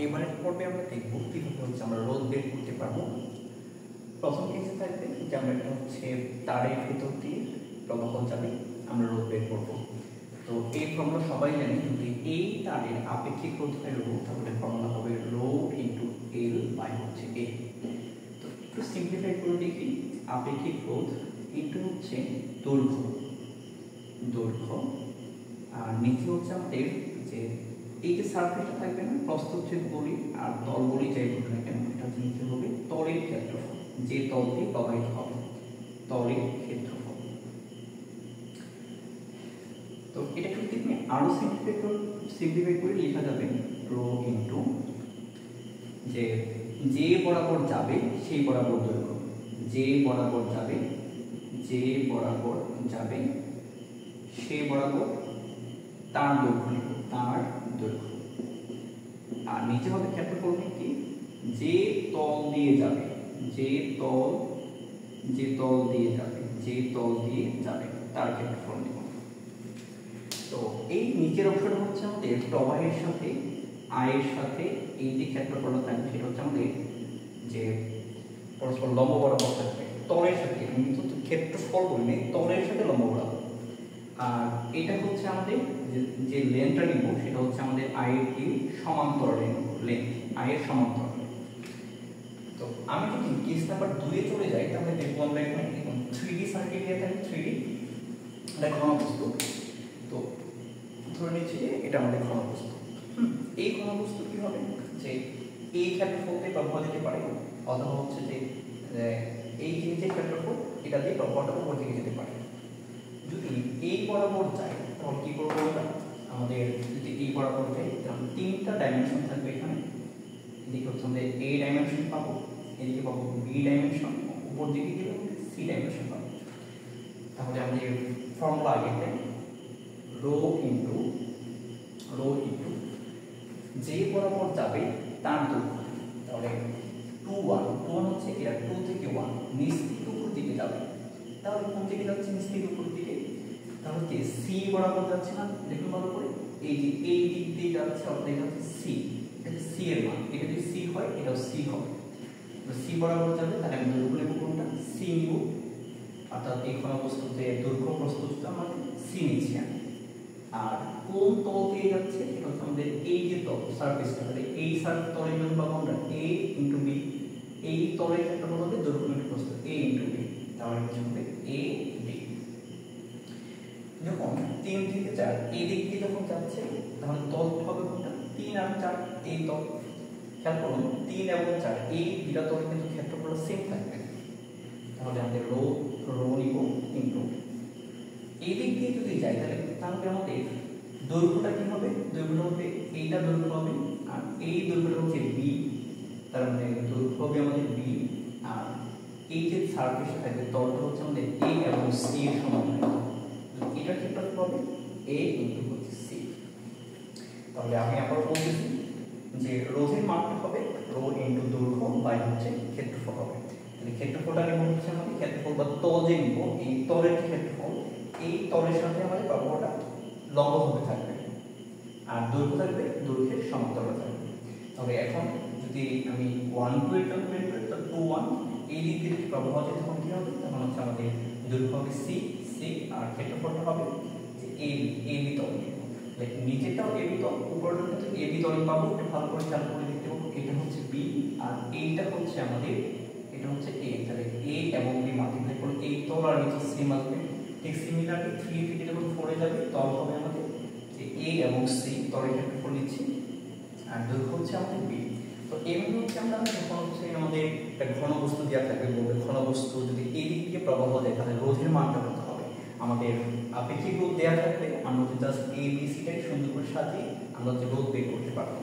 এবারের পর্বে আমরা দেখব কীভাবে হচ্ছে আমরা রোধ বের করতে পারবো। প্রথম কেসে থাকবে যে আমরা একটা হচ্ছে তারের ভিতর দিয়ে প্রবাহ যাবে, আমরা রোধ বের করবো। তো এই ফর্মুলা সবাই জানি, যদি এই তারের আপেক্ষিক রোধ হয় রো, তাহলে ফর্মুলা হবে রো ইন্টু এল বাই হচ্ছে এ। তো একটু সিম্পলিফাই করে দেখি, আপেক্ষিক রোধ ইন্টু হচ্ছে দৈর্ঘ্য আর নিচে হচ্ছে আমাদের যে এই যে সারফেসটা থাকবে না, প্রস্থচ্ছেদ বলি আর তল বলি যাই বলি না কেন, এটা নিচে হবে তলের ক্ষেত্রফল, যে তল দিয়ে প্রবাহিত হবে তলের ক্ষেত্রফল। তো এটা যদি তুমি আরো সিম্পলিফাই করে লেখা যাবে রো ইন্টু যে বরাবর যাবে সেই বরাবর দৈর্ঘ্য, যে বরাবর যাবে সে বরাবর তার দৈর্ঘ্য আর নিচে হবে ক্ষেত্রফল কি, যে তল দিয়ে যাবে তার ক্ষেত্রফল নেব। তো এই নিচের অংশটা হচ্ছে আমাদের প্রবাহের সাথে আয়ের সাথে এই যে ক্ষেত্রফলটা থাকবে সেটা হচ্ছে আমাদের যে পরস্পর লম্ব বরাবর থাকবে তলের সাথে, আমি কিন্তু ক্ষেত্রফল বলি তলের সাথে লম্ব বরাবর। আর এটা হচ্ছে আমাদের যে লেন্থটা নিব সেটা হচ্ছে আমাদের আয়ের কি সমান্তরালে লেন্থ, আয়ের সমান্তরালে। তো আমি যদি কেস নাম্বার 2 এ চলে যাই তাহলে দেখব আমরা এখানে 3D সার্কিট দিয়ে থাকি, 3D এটা ঘনবস্তু। তো ধরে নিচ্ছি যে এটা আমাদের ঘনবস্তু। এই ঘনবস্তু কি হবে যে এই ক্ষেত্রফলতে প্রবাহ দিতে পারে, অথবা হচ্ছে যে এই যে ক্ষেত্রফল এটা দিয়ে প্রবাহটা উপর দিকে যেতে পারে। যদি এই বরাবর যায় তাহলে কি করবো আমরা, আমাদের যদি এই বরাবর যায় তাহলে 3টা ডাইমেনশন থাকবে এখানে। এদিকে হচ্ছে আমাদের এ ডাইমেনশন পাবো, এদিকে পাবো বি ডাইমেনশন, উপর দিকে গেলে সি ডাইমেনশন পাবো। তাহলে আমাদের ফর্মুলা আগে রো ইন্টু যে বরাবর যাবে তার দৈর্ঘ্য, তাহলে 2 1 হচ্ছে এটা 2 থেকে 1 নিচ থেকে উপর দিকে যাবে, তাহলে কোন দিকে যাচ্ছে নিচ থেকে উপর দিকে, তাহলে কি সি বরাবর যাচ্ছে না, দেখুন ভালো করে এই যে এই দিক দিয়ে যাচ্ছে অর্থাৎ এটা হচ্ছে সি, এটা সি এর মান, এটা যদি সি হয় এটাও সি হবে। তো সি বরাবর যাবে তাহলে আমি দৈর্ঘ্য নেব কোনটা, সি নিব, অর্থাৎ এই ঘনবস্তুতে দৈর্ঘ্য প্রস্থটা মানে সি নিচ্ছি আমি। আর কোন তল দিয়ে যাচ্ছে এটা হচ্ছে আমাদের এই যে তল সারফেসটা, তাহলে এই সারফেস তলের জন্য পাবো আমরা a ইনটু b, এই তলের ক্ষেত্রফল হবে দৈর্ঘ্য ইনটু প্রস্থ a ইনটু b, তাহলে হচ্ছে হবে a b। যখন 3 থেকে 4 এই দিক দিয়ে যখন যাচ্ছে তাহলে তল হবে কোনটা, 3 আর 4 এই তল। খেয়াল করুন 3 এবং 4 এই দুটো তল কিন্তু ক্ষেত্রফল সেম থাকবে, তাহলে আমাদের রো নিব ইনটু এই দিক দিয়ে যদি যাই তাহলে আমাদের দৈর্ঘ্যটা কি হবে, দৈর্ঘ্যটা হবে এইটা দৈর্ঘ্য হবে আর এই দৈর্ঘ্যটা হচ্ছে বি, তার মানে দৈর্ঘ্য হবে আমাদের বি। আর এই যে সারফেসটা থাকবে তলটা হচ্ছে আমাদের এ এবং সি এর সমান, এটা ক্ষেত্রফল হবে এ ইনটু হচ্ছে সি। তাহলে আমি আবার বলতেছি যে রোধের মানটা হবে রো ইনটু দৈর্ঘ্য বাই হচ্ছে ক্ষেত্রফল হবে। তাহলে ক্ষেত্রফলটা নেব হচ্ছে আমাদের ক্ষেত্রফল বা তল যে নিব, এই তলের ক্ষেত্রফল, এই তলের সাথে আমাদের প্রবাহটা লম্বভাবে থাকবে আর দৈর্ঘ্য থাকবে দৈর্ঘ্যের সমান্তরালে থাকবে। তাহলে এখন যদি আমি 1 2 এর জন্য বের করি তো 2 1 এই দিক দিয়ে যদি প্রবাহ যায় তখন কি হবে, তখন হচ্ছে আমাদের দৈর্ঘ্য হবে সি আর ক্ষেত্রফলটা হবে যে এ বি তল। নিচেরটাও এ বি তল, উপরটা কিন্তু এ বি তল পাবো, এটা ভালো করে খেয়াল করে দেখতে পাবো। এটা হচ্ছে বি আর এইটা হচ্ছে আমাদের এটা হচ্ছে এ, তাহলে এ এবং বি মাল্টিপ্লাই করলে এই তল আর নিচে সেম আসবে। ঠিক সিমিলারলি 3 থেকে যখন 4 এ যাবে তল হবে আমাদের যে a এবং c, তলের ক্ষেত্রফল নিচ্ছি আর দৈর্ঘ্য হচ্ছে আমাদের b। তো এমনি হচ্ছে আমরা যখন হচ্ছে আমাদের একটা ঘনবস্তু দেওয়া থাকবে, বলবে ঘনবস্তু যদি এই দিক দিয়ে প্রবাহ দেয় তাহলে রোধের মানটা কত হবে। আমাদের আপেক্ষিক রোধ দেওয়া থাকবে, আমরা জাস্ট a b c টাই সুন্দর করে সাজিয়ে আমরা যে রোধ বের করতে পারবো।